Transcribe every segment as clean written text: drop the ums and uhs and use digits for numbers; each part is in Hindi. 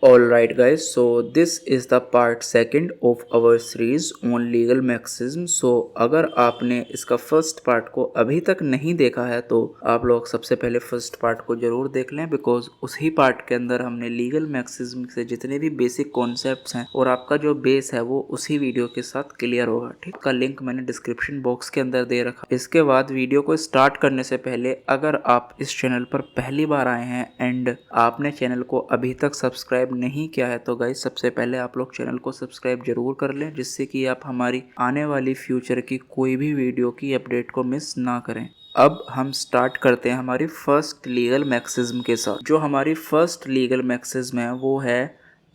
Alright guys, so this is the part second of our series on legal maxim. So अगर आपने इसका फर्स्ट पार्ट को अभी तक नहीं देखा है तो आप लोग सबसे पहले फर्स्ट पार्ट को जरूर देख लें, बिकॉज उसी पार्ट के अंदर हमने लीगल मैक्सिज्म से जितने भी बेसिक कॉन्सेप्ट्स हैं और आपका जो बेस है वो उसी वीडियो के साथ क्लियर होगा। ठीक, का लिंक मैंने डिस्क्रिप्शन बॉक्स के अंदर दे रखा। इसके बाद वीडियो को स्टार्ट करने से पहले अगर आप इस चैनल पर पहली बार आए हैं एंड आपने चैनल को अभी तक सब्सक्राइब नहीं किया है तो गाइस सबसे पहले आप लोग चैनल को सब्सक्राइब जरूर कर लें, जिससे कि आप हमारी आने वाली फ्यूचर की कोई भी वीडियो की अपडेट को मिस ना करें। अब हम स्टार्ट करते हैं हमारी फर्स्ट लीगल मैक्सिज्म के साथ। जो हमारी फर्स्ट लीगल मैक्सिज्म है वो है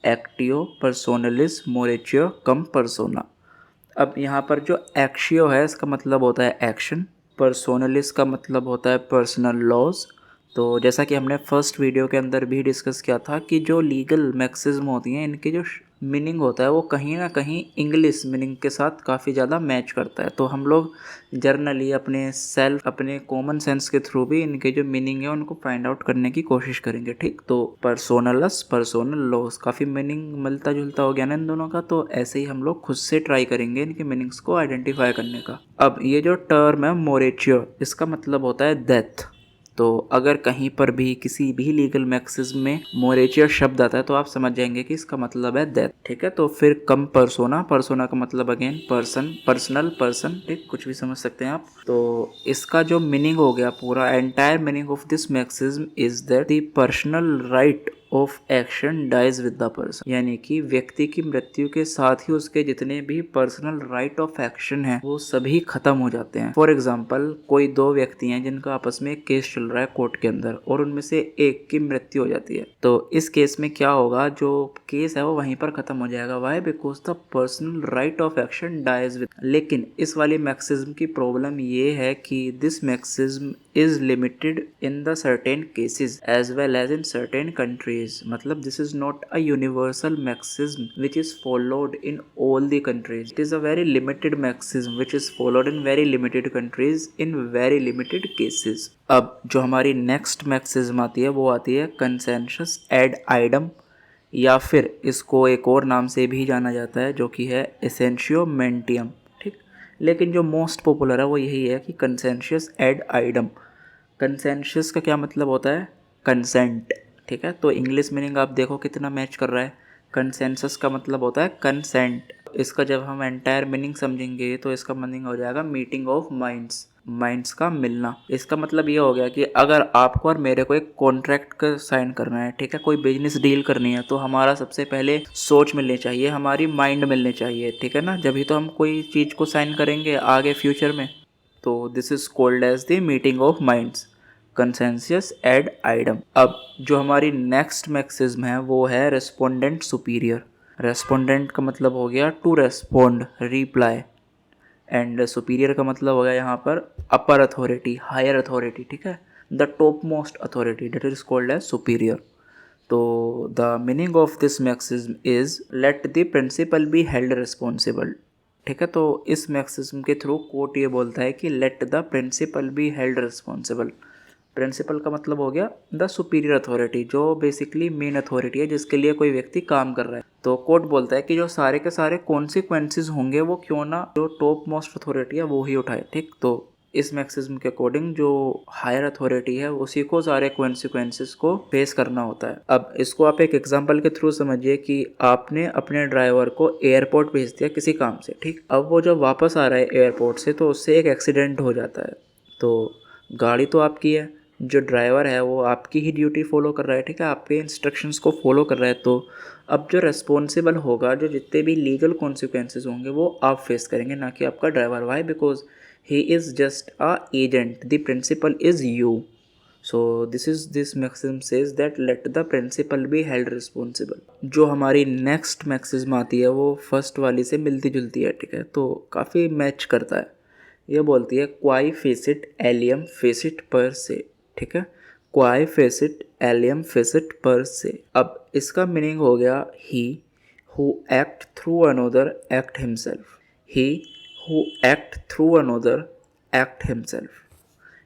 एक्टियो पर्सोनलिस मोरेचियो कम पर्सोना। अब यहाँ पर जो एक्शियो है इसका मतलब होता है एक्शन, पर्सोनलिस का मतलब होता है पर्सनल लॉज। तो जैसा कि हमने फर्स्ट वीडियो के अंदर भी डिस्कस किया था कि जो लीगल मैक्सिज्म होती हैं इनके जो मीनिंग होता है वो कहीं ना कहीं इंग्लिश मीनिंग के साथ काफ़ी ज़्यादा मैच करता है। तो हम लोग जर्नली अपने कॉमन सेंस के थ्रू भी इनके जो मीनिंग है उनको फाइंड आउट करने की कोशिश करेंगे। ठीक, तो पर्सोनलस पर्सोनल लॉस काफ़ी मीनिंग मिलता जुलता हो गया ना इन दोनों का, तो ऐसे ही हम लोग खुद से ट्राई करेंगे इनके मीनिंग्स को आइडेंटिफाई करने का। अब ये जो टर्म है मोरेचियो, इसका मतलब होता है डेथ। तो अगर कहीं पर भी किसी भी लीगल मैक्सिज्म में मोरेचियो शब्द आता है तो आप समझ जाएंगे कि इसका मतलब है डेथ। ठीक है, तो फिर कम पर्सोना, पर्सोना का मतलब अगेन पर्सन, पर्सनल पर्सन, ठीक, कुछ भी समझ सकते हैं आप। तो इसका जो मीनिंग हो गया पूरा entire meaning of this maxims is that the personal right of action dies with the person, यानी कि व्यक्ति की मृत्यु के साथ ही उसके जितने भी पर्सनल राइट ऑफ एक्शन है वो सभी खत्म हो जाते हैं। फॉर एग्जाम्पल, कोई दो व्यक्ति हैं जिनका आपस में एक केस चल रहा है कोर्ट के अंदर और उनमें से एक की मृत्यु हो जाती है, तो इस केस में क्या होगा, जो केस है वो वहीं पर खत्म हो जाएगा। Why? Because the personal right of action dies with. लेकिन इस वाली मैक्सिज्म की प्रॉब्लम ये है कि this maxims is limited in the certain cases as well as in certain countries। मतलब this is not a universal maxim which is followed in all the countries। It is a very limited maxim which is followed in very limited countries in very limited cases। अब जो हमारी next maxim आती है वो आती है consensus ad idem, या फिर इसको एक और नाम से भी जाना जाता है जो कि है essentio mentium। ठीक, लेकिन जो मोस्ट पॉपुलर है वो यही है कि कंसेंशियस एड आइडम। कंसेंशियस का क्या मतलब होता है? कंसेंट। ठीक है, तो इंग्लिश मीनिंग आप देखो कितना मैच कर रहा है। कंसेंसस का मतलब होता है कंसेंट। इसका जब हम एंटायर मीनिंग समझेंगे तो इसका मीनिंग हो जाएगा मीटिंग ऑफ माइंड्स, माइंड्स का मिलना। इसका मतलब ये हो गया कि अगर आपको और मेरे को एक कॉन्ट्रैक्ट का साइन करना है, ठीक है, कोई बिजनेस डील करनी है, तो हमारा सबसे पहले सोच मिलनी चाहिए, हमारी माइंड मिलनी चाहिए। ठीक है ना, जब ही तो हम कोई चीज़ को साइन करेंगे आगे फ्यूचर में। तो this is called as the meeting of minds, consensus ad idem. अब जो हमारी नेक्स्ट मैक्सिज्म है वो है रेस्पोंडेंट सुपीरियर। रेस्पोंडेंट का मतलब हो गया to respond, reply, and superior का मतलब हो गया यहाँ पर अपर अथॉरिटी, हायर अथॉरिटी। ठीक है, the top most authority, that is called as superior. तो the meaning of this maxims is let the principal be held responsible. ठीक है, तो इस मैक्सिज्म के थ्रू कोर्ट ये बोलता है कि let the principal be held responsible. Principal का मतलब हो गया द सुपीरियर अथॉरिटी, जो बेसिकली मेन अथॉरिटी है जिसके लिए कोई व्यक्ति काम कर रहा है। तो कोर्ट बोलता है कि जो सारे के सारे कॉन्सिक्वेंसेज होंगे वो क्यों ना जो टॉप मोस्ट अथॉरिटी है वो ही उठाए। ठीक, तो इस मैक्सिज्म के अकॉर्डिंग जो हायर अथॉरिटी है उसी को सारे कॉन्सिक्वेंसेस को फेस करना होता है। अब इसको आप एक एग्जांपल के थ्रू समझिए कि आपने अपने ड्राइवर को एयरपोर्ट भेज दिया किसी काम से। ठीक, अब वो जब वापस आ रहा है एयरपोर्ट से तो उससे एक एक्सीडेंट हो जाता है। तो गाड़ी तो आपकी है, जो ड्राइवर है वो आपकी ही ड्यूटी फॉलो कर रहा है। ठीक है, आपके इंस्ट्रक्शंस को फॉलो कर रहा है। तो अब जो रेस्पॉन्सिबल होगा, जो जितने भी लीगल कॉन्सिक्वेंसेज होंगे वो आप फेस करेंगे, ना कि आपका driver. Why? Because he is just a agent, the principal is you. So this maxim says that let the principal be held responsible. जो हमारी नेक्स्ट मैक्सिम आती है वो फर्स्ट वाली से मिलती जुलती है। ठीक है, तो काफ़ी मैच करता है। ये बोलती है क्वाई फेसिट एलियम फेसिट पर से। ठीक है, क्वाई फेसिट एलियम फेसिट पर से। अब इसका मीनिंग हो गया he who act through another act himself. He who act through another act himself,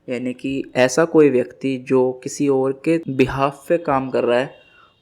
यानी कि ऐसा कोई व्यक्ति जो किसी और के बिहाफ पे काम कर रहा है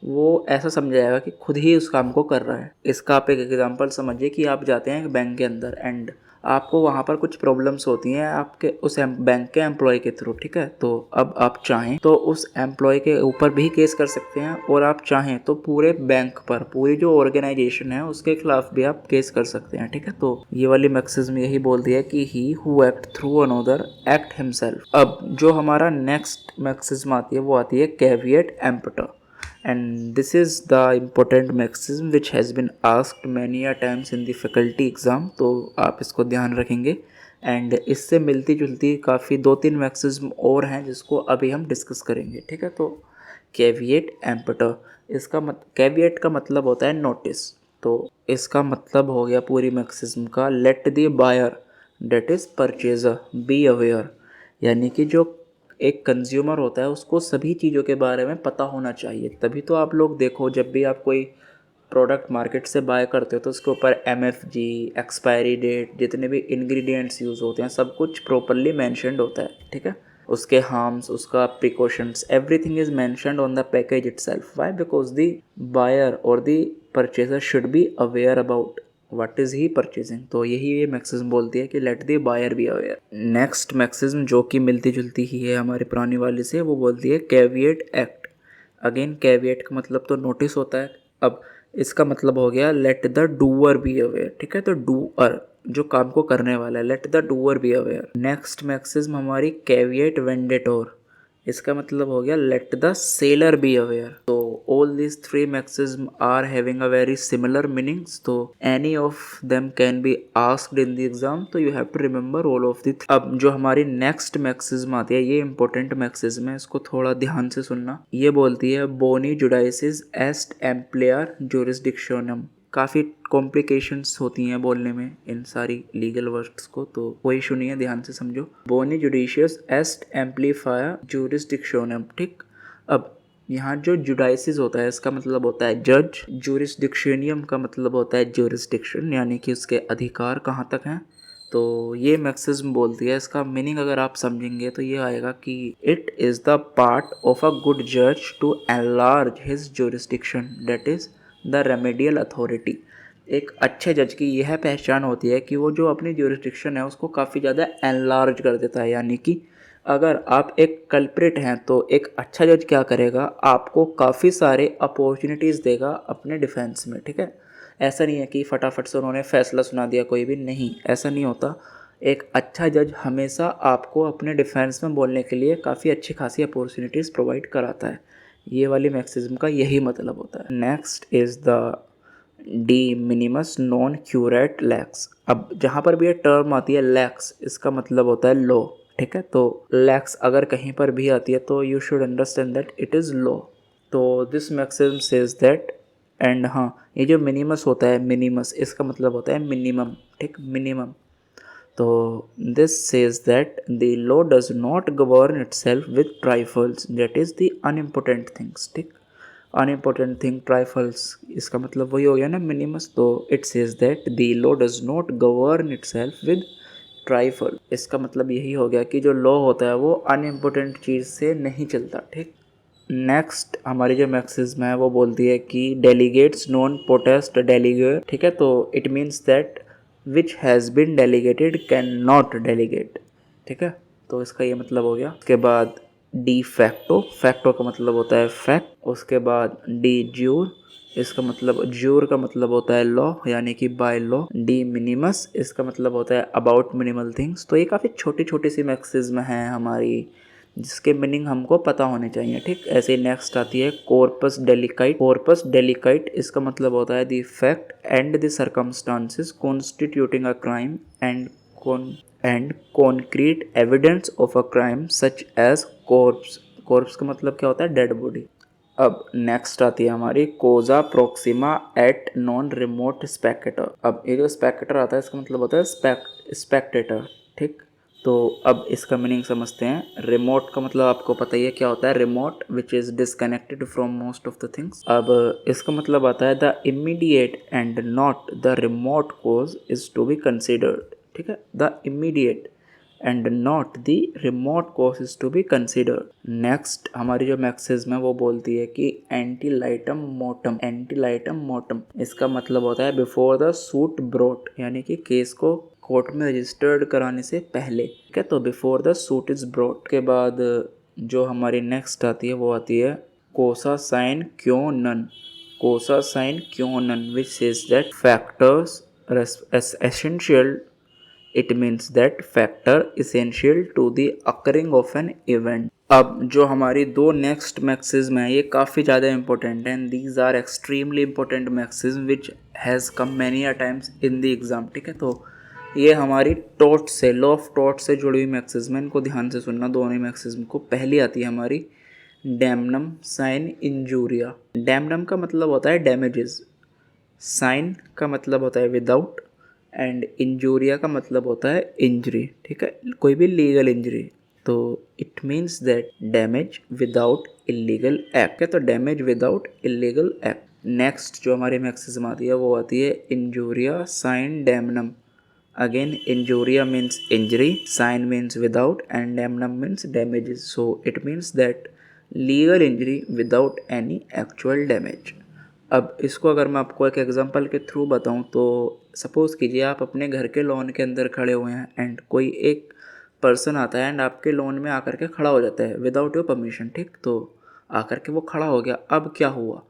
वो ऐसा समझाएगा कि खुद ही उस काम को कर रहा है। इसका आप एक एग्जांपल समझिए कि आप जाते हैं एक बैंक के अंदर एंड आपको वहाँ पर कुछ प्रॉब्लम्स होती हैं आपके उस बैंक के एम्प्लॉय के थ्रू, ठीक है। तो अब आप चाहें तो उस एम्प्लॉय के ऊपर भी केस कर सकते हैं और आप चाहें तो पूरे बैंक पर, पूरी जो ऑर्गेनाइजेशन है उसके खिलाफ भी आप केस कर सकते हैं, ठीक है। तो ये वाली मैक्सिज्म यही बोलती है कि he who act through another act himself. अब जो हमारा नेक्स्ट मैक्सिज्म आती है वो आती है caveat एम्पटर, and this is the important maxim which has been asked many a times in the faculty exam, तो आप इसको ध्यान रखेंगे। एंड इससे मिलती जुलती काफ़ी 2-3 मैक्सिज्म और हैं जिसको अभी हम डिस्कस करेंगे, ठीक है। तो कैविएट एम्पटर, इसका कैविएट का मतलब होता है नोटिस। तो इसका मतलब हो गया पूरी मैक्सिज्म का, let the buyer that is purchaser be aware, यानी कि जो एक कंज्यूमर होता है उसको सभी चीज़ों के बारे में पता होना चाहिए। तभी तो आप लोग देखो, जब भी आप कोई प्रोडक्ट मार्केट से बाय करते हो तो उसके ऊपर MFG, एक्सपायरी डेट, जितने भी इंग्रेडिएंट्स यूज़ होते हैं सब कुछ प्रॉपरली मेंशन्ड होता है, ठीक है। उसके हार्म्स, उसका precautions, everything is mentioned on the package itself. Why? Because the buyer और the purchaser should be aware about what is he purchasing. तो यही ये मैक्सिज्म बोलती है कि let the buyer be aware. Next maxims जो कि मिलती जुलती ही है हमारी पुरानी वाली से, वो बोलती है कैविएट एक्ट। अगेन कैविएट का मतलब तो नोटिस होता है। अब इसका मतलब हो गया let the doer be aware, ठीक है। तो डूअर जो काम को करने वाला है, let the doer be aware. Next maxims हमारी कैविएट वेंडेटोर, इसका मतलब हो गया let the seller be aware. तो all these three maxims are having a very similar meanings, तो any of them can be asked in the exam, तो you have to remember all of the. अब जो हमारी नेक्स्ट मैक्सिज्म आती है ये इंपॉर्टेंट मैक्सिज्म है, इसको थोड़ा ध्यान से सुनना। ये बोलती है बोनी जुडाइसिस एस्ट एम्प्लेयर जुरिसडिक्शनम। काफ़ी कॉम्प्लिकेशंस होती हैं बोलने में इन सारी लीगल वर्ड्स को, तो कोई इशू नहीं है, ध्यान से समझो। बोनी जुडिशियस एस्ट एम्पलीफायर जुरिसडिक्शनम, ठीक। अब यहाँ जो जुडाइसिस होता है इसका मतलब होता है जज, जुरिसडिक्शनियम का मतलब होता है जुरिसडिक्शन, यानी कि उसके अधिकार कहाँ तक हैं। तो ये मैक्सिज्म बोलती है, इसका मीनिंग अगर आप समझेंगे तो ये आएगा कि it is the part of a good जज to enlarge his jurisdiction, that is the remedial authority. एक अच्छे जज की यह पहचान होती है कि वो जो अपनी ज्यूरिसडिक्शन है उसको काफ़ी ज़्यादा एनलार्ज कर देता है, यानी कि अगर आप एक कल्प्रिट हैं तो एक अच्छा जज क्या करेगा, आपको काफ़ी सारे अपॉर्चुनिटीज़ देगा अपने डिफेंस में, ठीक है। ऐसा नहीं है कि फटाफट से उन्होंने फैसला सुना दिया, कोई भी नहीं, ऐसा नहीं होता। एक अच्छा जज हमेशा आपको अपने डिफेंस में बोलने के लिए काफ़ी अच्छी खासी अपॉर्चुनिटीज़ प्रोवाइड कराता है। ये वाली मैक्सिज्म का यही मतलब होता है। Next is the D minimus non curate lakhs. अब जहाँ पर भी ये टर्म आती है लैक्स, इसका मतलब होता है लॉ, ठीक है। तो लैक्स अगर कहीं पर भी आती है तो you should understand that it is law. तो दिस मैक्सिज्म सेज दैट, एंड हाँ, ये जो मिनिमस होता है, मिनिमस इसका मतलब होता है मिनिमम, ठीक, मिनिमम। तो this says that the law does not govern itself with trifles, that is the unimportant things, ठीक। अनइम्पोर्टेंट थिंग ट्राइफल्स, इसका मतलब वही हो गया ना मिनिमस। तो it says that the law does not govern itself with trifle, इसका मतलब यही हो गया कि जो लॉ होता है वो अनइम्पोर्टेंट चीज़ से नहीं चलता, ठीक। नेक्स्ट हमारी जो मैक्सिज्म है वो बोलती है कि डेलीगेट्स नॉन पोटेस्ट डेलीगेट, ठीक है। तो it means that which has been delegated can not delegate, ठीक है। तो इसका ये मतलब हो गया। उसके बाद डी फैक्टो, फैक्टो का मतलब होता है फैक्ट। उसके बाद डी ज्यूर, इसका मतलब ज्यूर का मतलब होता है लॉ, यानी कि बाय लॉ। डी मिनिमस, इसका मतलब होता है अबाउट मिनिमल थिंग्स। तो ये काफ़ी छोटी छोटी सी मैक्सिज्म हैं हमारी जिसके मीनिंग हमको पता होने चाहिए, ठीक। ऐसे ही नेक्स्ट आती है कॉर्पस डेलिकाइट। कॉर्पस डेलिकाइट इसका मतलब होता है the fact and the circumstances constituting a crime and concrete evidence of a crime such as corpse. Corpse का मतलब क्या होता है, डेड बॉडी। अब नेक्स्ट आती है हमारी causa proxima et non remota spectatur. अब ये जो स्पेक्टेटर आता है इसका मतलब होता है स्पेक्टेटर, ठीक। तो अब इसका मीनिंग समझते हैं। रिमोट का मतलब आपको पता ही है क्या होता है, remote which is disconnected from most of the things. अब इसका मतलब आता है the immediate and not the remote cause is to be considered, ठीक है। The immediate and not the remote causes to be considered. Next हमारी जो मैक्सिज्म है वो बोलती है कि एंटीलाइटम मोटम, एंटीलाइटम मोटम इसका मतलब होता है बिफोर द सूट ब्रोट, यानी कि केस को कोर्ट में रजिस्टर्ड कराने से पहले, ठीक है। तो before the suit is brought के बाद जो हमारी नेक्स्ट आती है वो आती है कोसा साइन क्यों नन, कोसा साइन क्यों नन which says that factors essential, it means that factor essential to the occurring of an event। अब जो हमारी दो नेक्स्ट मैक्सिज्म है ये काफ़ी ज़्यादा इंपॉर्टेंट हैं, these are extremely important maxims which has come many a times in the exam, ठीक है। तो ये हमारी टॉट से, लॉ ऑफ टॉट से जुड़ी हुई मैक्सिज्म है, इनको ध्यान से सुनना दोनों ही मैक्सिज्म को। पहली आती है हमारी डैमनम साइन इंजूरिया। डैमनम का मतलब होता है डैमेजेस, साइन का मतलब होता है विदाउट, एंड इंजूरिया का मतलब होता है इंजरी, ठीक है, कोई भी लीगल इंजरी। तो it means that damage without illegal act है, तो damage without illegal act. Next जो हमारी मैक्सिज्म आती है वो आती है इंजूरिया साइन डैमनम। अगेन इंजूरिया मीन्स इंजरी, साइन मीन्स विदाउट, एंड डैमनम means damages. So it means that legal injury without any actual damage. अब इसको अगर मैं आपको एक एग्जांपल के थ्रू बताऊं तो सपोज़ कीजिए आप अपने घर के लॉन के अंदर खड़े हुए हैं एंड कोई एक पर्सन आता है एंड आपके लॉन में आकर के खड़ा हो जाता है विदाउट योर परमिशन, ठीक। तो आकर के वो खड़ा हो गया, अब क्या हुआ,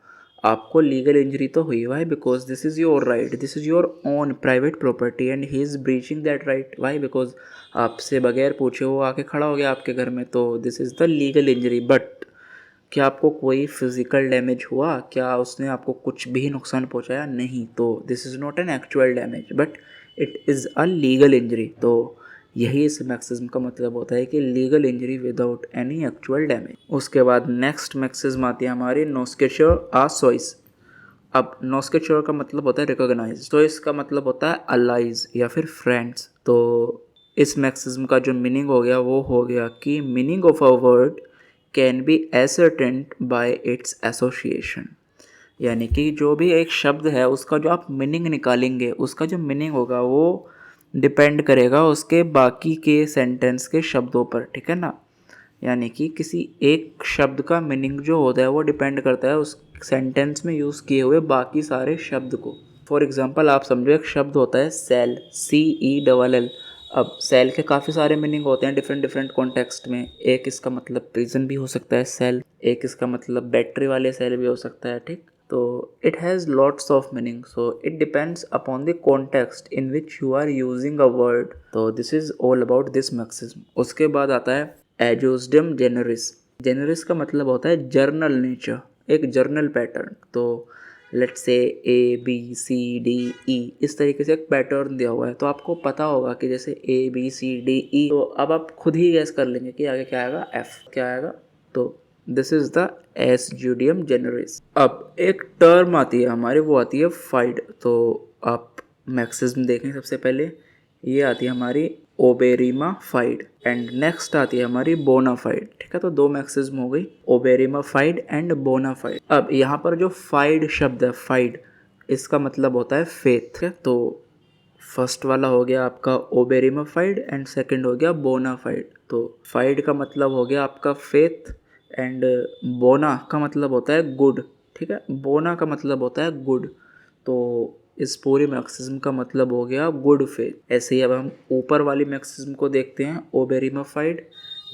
आपको लीगल इंजरी तो हुई, why because this is your right, this is your own private property and he is breaching that right, why because आपसे बगैर पूछे वो आके खड़ा हो गया आपके घर में, तो this is the legal injury. But क्या आपको कोई फिजिकल डैमेज हुआ, क्या उसने आपको कुछ भी नुकसान पहुंचाया, नहीं, तो this is not an actual damage but it is a legal injury. तो यही इस मैक्सिज्म का मतलब होता है कि legal injury without any actual damage. उसके बाद नेक्स्ट मैक्सिज्म आती है हमारी नोस्केचर आ सॉइस। अब नोस्केचर का मतलब होता है रिकॉग्नाइज, तो इसका मतलब होता है अलाइज या फिर फ्रेंड्स। तो इस मैक्सिज्म का जो मीनिंग हो गया वो हो गया कि meaning of a word can be ascertained bye its association, यानी कि जो भी एक शब्द है उसका जो आप मीनिंग निकालेंगे उसका जो मीनिंग होगा वो डिपेंड करेगा उसके बाकी के सेंटेंस के शब्दों पर, ठीक है ना। यानी कि किसी एक शब्द का मीनिंग जो होता है वो डिपेंड करता है उस सेंटेंस में यूज़ किए हुए बाकी सारे शब्द को। फॉर एग्जांपल आप समझो एक शब्द होता है सेल, CELL। अब सेल के काफ़ी सारे मीनिंग होते हैं डिफरेंट डिफरेंट कॉन्टेक्स्ट में। एक इसका मतलब प्रिजन भी हो सकता है सेल, एक इसका मतलब बैटरी वाले सेल भी हो सकता है, ठीक। तो it has lots of meaning, so it depends upon the context in which you are using a word. तो this is all about this maxims. उसके बाद आता है एजोस्डम जेनरिस। जेनरिस का मतलब होता है जर्नल नेचर, एक जर्नल पैटर्न। तो लेट्स से ABCDE इस तरीके से एक पैटर्न दिया हुआ है, तो आपको पता होगा कि जैसे ABCDE, तो अब आप खुद ही गैस कर लेंगे कि आगे क्या आएगा, F क्या आएगा। तो दिस इज द एसजुडियम जेनरिस। अब एक टर्म आती है हमारी, वो आती है फाइड। तो आप मैक्सिज्म देखें सबसे पहले, ये आती है हमारी ओबेरिमा फाइड एंड नेक्स्ट आती है हमारी बोनाफाइड, ठीक है। तो दो मैक्सिज्म हो गई, ओबेरिमा फाइड एंड बोनाफाइड। अब यहाँ पर जो फाइड शब्द है, फाइड इसका मतलब होता है फेथ, तो फर्स्ट वाला हो गया आपका ओबेरिमा फाइड एंड सेकंड हो गया बोनाफाइड। तो फाइड का मतलब हो गया आपका फेथ एंड बोना का मतलब होता है गुड, ठीक है। बोना का मतलब होता है गुड, तो इस पूरे मैक्सिज्म का मतलब हो गया गुड फेथ। ऐसे ही अब हम ऊपर वाली मैक्सिज्म को देखते हैं, ओबेरिमाफाइड,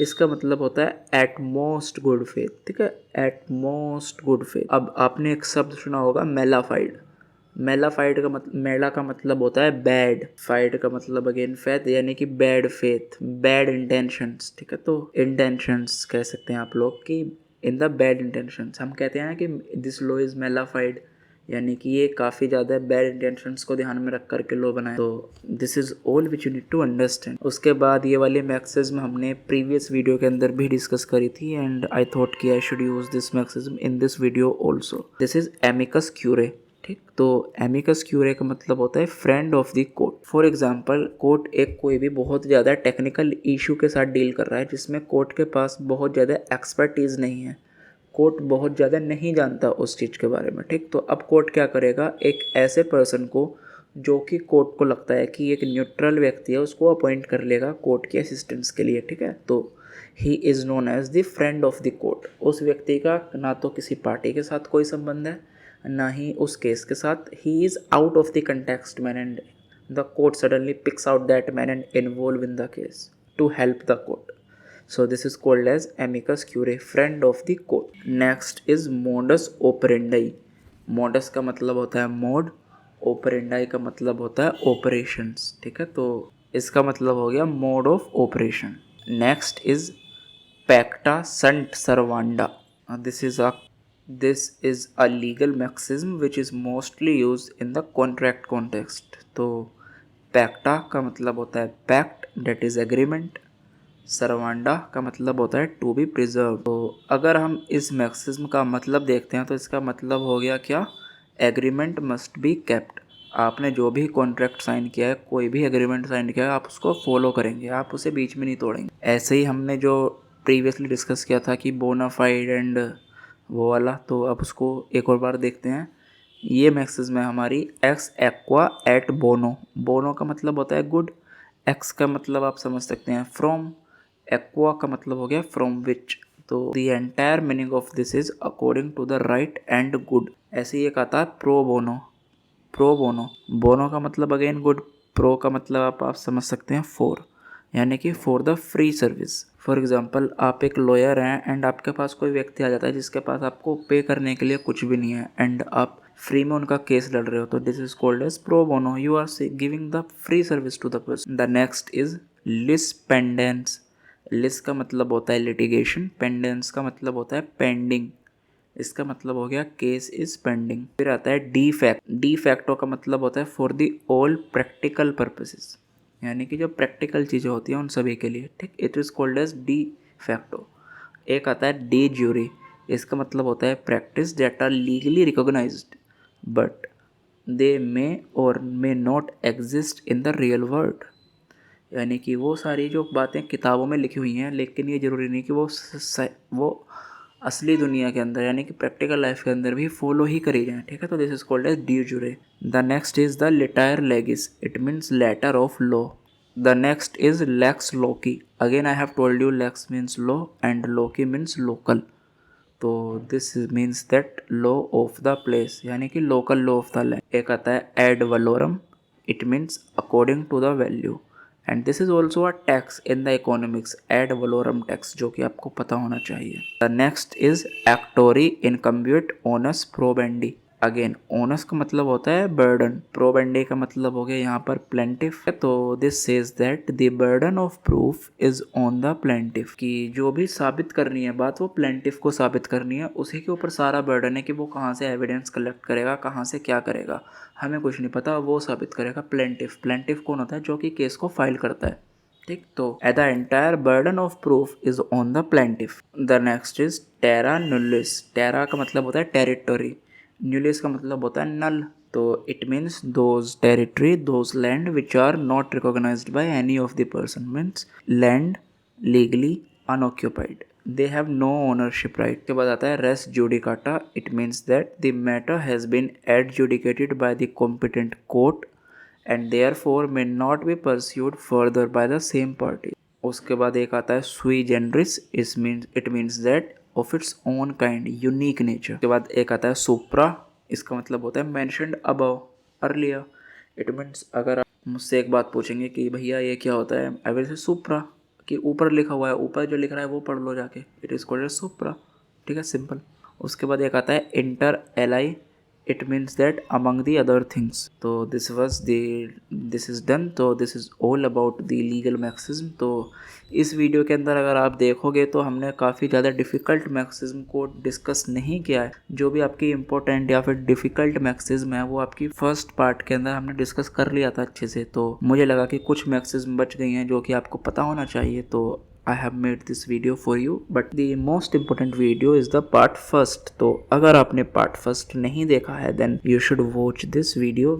इसका मतलब होता है एट मोस्ट गुड फेथ, ठीक है, एट मोस्ट गुड फेथ। अब आपने एक शब्द सुना होगा मेलाफाइड। मेलाफाइड का मतलब, मेला का मतलब होता है बैड, फाइड का मतलब अगेन फेथ, यानी कि बैड फेथ, बैड इंटेंशंस, ठीक है। तो इंटेंशंस कह सकते हैं आप लोग कि इन द बैड इंटेंशंस, हम कहते हैं कि दिस लॉ इज मेलाफाइड, यानी कि ये काफ़ी ज़्यादा बैड इंटेंशंस को ध्यान में रख करके लो बनाए। तो this is all which you need to understand. उसके बाद ये वाली मैक्सिज्म हमने प्रीवियस वीडियो के अंदर भी डिस्कस करी थी एंड आई थॉट कि I should use this maxims in this video also. This is amicus curiae, ठीक। तो एमिकस क्यूरे का मतलब होता है friend of the court. For example court एक कोई भी बहुत ज़्यादा टेक्निकल इशू के साथ डील कर रहा है जिसमें कोर्ट के पास बहुत ज़्यादा एक्सपर्टीज़ नहीं है, कोर्ट बहुत ज़्यादा नहीं जानता उस चीज़ के बारे में, ठीक। तो अब कोर्ट क्या करेगा, एक ऐसे पर्सन को जो कि कोर्ट को लगता है कि एक न्यूट्रल व्यक्ति है उसको अपॉइंट कर लेगा कोर्ट के असिस्टेंस के लिए, ठीक है। तो he is known as the friend of the court. उस व्यक्ति का ना तो किसी पार्टी के साथ कोई संबंध है ना ही उस केस के साथ। He is out of the context man and the court suddenly picks out that man and involve in the case to help the court. So this is called as amicus curiae, friend of the court. Next is modus operandi. Modus का मतलब होता है मोड, operandi का मतलब होता है operations, ठीक है। तो इसका मतलब हो गया mode of operation. Next is pacta sunt servanda. This is a legal maxim which is mostly used in the contract context. तो pacta का मतलब होता है pact, that is agreement. सरवांडा का मतलब होता है टू बी प्रिजर्व। तो अगर हम इस मैक्सिज्म का मतलब देखते हैं तो इसका मतलब हो गया क्या, एग्रीमेंट मस्ट बी केप्ट। आपने जो भी कॉन्ट्रैक्ट साइन किया है, कोई भी एग्रीमेंट साइन किया है, आप उसको फॉलो करेंगे, आप उसे बीच में नहीं तोड़ेंगे। ऐसे ही हमने जो प्रीवियसली डिस्कस किया था कि बोनाफाइड एंड वो वाला, तो अब उसको एक और बार देखते हैं। ये मैक्सिज्म है हमारी एक्स एक्वा एट बोनो। बोनो का मतलब होता है गुड, एक्स का मतलब आप समझ सकते हैं फ्रॉम, एक्वा का मतलब हो गया फ्रॉम विच। तो the entire meaning of this is according to the right and good. ऐसे ही एक आता है प्रो बोनो। प्रो बोनो, बोनो का मतलब अगेन गुड, प्रो का मतलब आप समझ सकते हैं फॉर, यानी कि for the free service. For example आप एक लॉयर हैं एंड आपके पास कोई व्यक्ति आ जाता है जिसके पास आपको पे करने के लिए कुछ भी नहीं है एंड आप फ्री में उनका केस लड़ रहे हो, तो this is called as pro bono. You are giving the free service to the person. The next is lis pendens. Lis का मतलब होता है लिटिगेशन, पेंडेंस का मतलब होता है पेंडिंग। इसका मतलब हो गया केस इज पेंडिंग। फिर आता है डी फैक्ट। डी फैक्टो का मतलब होता है for the all practical purposes, यानी कि जो प्रैक्टिकल चीज़ें होती हैं उन सभी के लिए, ठीक। It is called as de facto. एक आता है डी ज्यूरी। इसका मतलब होता है practice that are legally recognised but they may और may not exist in the real world. यानी कि वो सारी जो बातें किताबों में लिखी हुई हैं लेकिन ये ज़रूरी नहीं कि वो असली दुनिया के अंदर यानी कि प्रैक्टिकल लाइफ के अंदर भी फॉलो ही करी जाए, ठीक है। तो this is called as de jure. The next is the littera legis, it means letter of law. The next is lex loci. Again I have told you lex means law and loci means local. तो this means that law of the place, यानी कि local law of the land. एक आता है ad valorem, it means according to the value and this is also a tax in the economics, ad valorem tax, जो कि आपको पता होना चाहिए। The next is actori incumbit onus probandi. Again onus का मतलब होता है बर्डन, प्रोबेंडी का मतलब हो गया यहाँ पर प्लेंटिफ। तो this says that the burden of proof is on the plaintiff, कि जो भी साबित करनी है बात वो प्लेंटिफ को साबित करनी है, उसी के ऊपर सारा बर्डन है कि वो कहाँ से एविडेंस कलेक्ट करेगा, कहाँ से क्या करेगा, हमें कुछ नहीं पता, वो साबित करेगा प्लेंटिफ। प्लेंटिफ कौन होता है, जो कि केस को फाइल करता है, ठीक। तो the entire burden of proof is on the plaintiff. The next is terra nullius. Terra का मतलब होता है टेरिटोरी, न्यूलिस का मतलब होता है नल। तो it means those territory, those land which are not recognised by any of the person, means land legally unoccupied, they have no ownership right. के बाद आता है res judicata, it means that the matter has been adjudicated by the competent court and therefore may not be pursued further by the same party. उसके बाद एक आता है sui generis, it means that of its own kind, unique nature. के बाद एक आता है सुप्रा, इसका मतलब होता है mentioned above, earlier. It means अगर आप मुझसे एक बात पूछेंगे कि भैया ये क्या होता है, आई विल से सुप्रा, कि ऊपर लिखा हुआ है, ऊपर जो लिख रहा है वो पढ़ लो जाके, it is called as supra, ठीक है, सिंपल। उसके बाद एक आता है inter alia, it means that among the other things. तो दिस इज़ डन। तो this is all about the legal maxims. तो इस वीडियो के अंदर अगर आप देखोगे तो हमने काफ़ी ज़्यादा डिफ़िकल्ट मैक्सिज्म को डिस्कस नहीं किया है। जो भी आपकी इंपॉर्टेंट या फिर डिफ़िकल्ट मैक्सिज्म है वो आपकी फर्स्ट पार्ट के अंदर हमने डिस्कस कर लिया था अच्छे से। तो मुझे लगा कि कुछ मैक्सिज्म बच गई हैं जो कि आपको पता होना चाहिए, तो I have made this video for you, but the most important video is the part first. तो अगर आपने part first नहीं देखा है then you should watch this video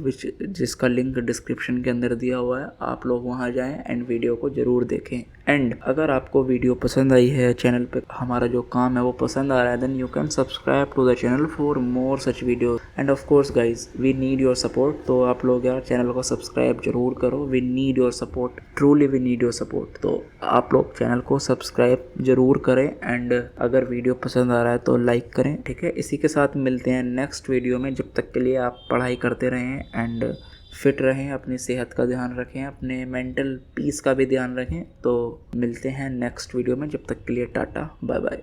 जिसका लिंक डिस्क्रिप्शन के अंदर दिया हुआ है, आप लोग वहाँ जाएं एंड वीडियो को ज़रूर देखें। एंड अगर आपको वीडियो पसंद आई है, चैनल पे हमारा जो काम है वो पसंद आ रहा है, then you can subscribe to the channel for more such video. End of course guys we need your support, तो आप लोग यार चैनल को सब्सक्राइब जरूर करो। We need your support, truly we need your support. तो आप लोग चैनल को सब्सक्राइब जरूर करें एंड अगर वीडियो पसंद आ रहा है तो लाइक करें, ठीक है। इसी के साथ मिलते हैं नेक्स्ट वीडियो में। जब तक के लिए आप पढ़ाई करते रहें एंड फिट रहें, अपनी सेहत का ध्यान रखें, अपने मेंटल पीस का भी ध्यान रखें। तो मिलते हैं नेक्स्ट वीडियो में, जब तक के लिए टाटा बाय बाय।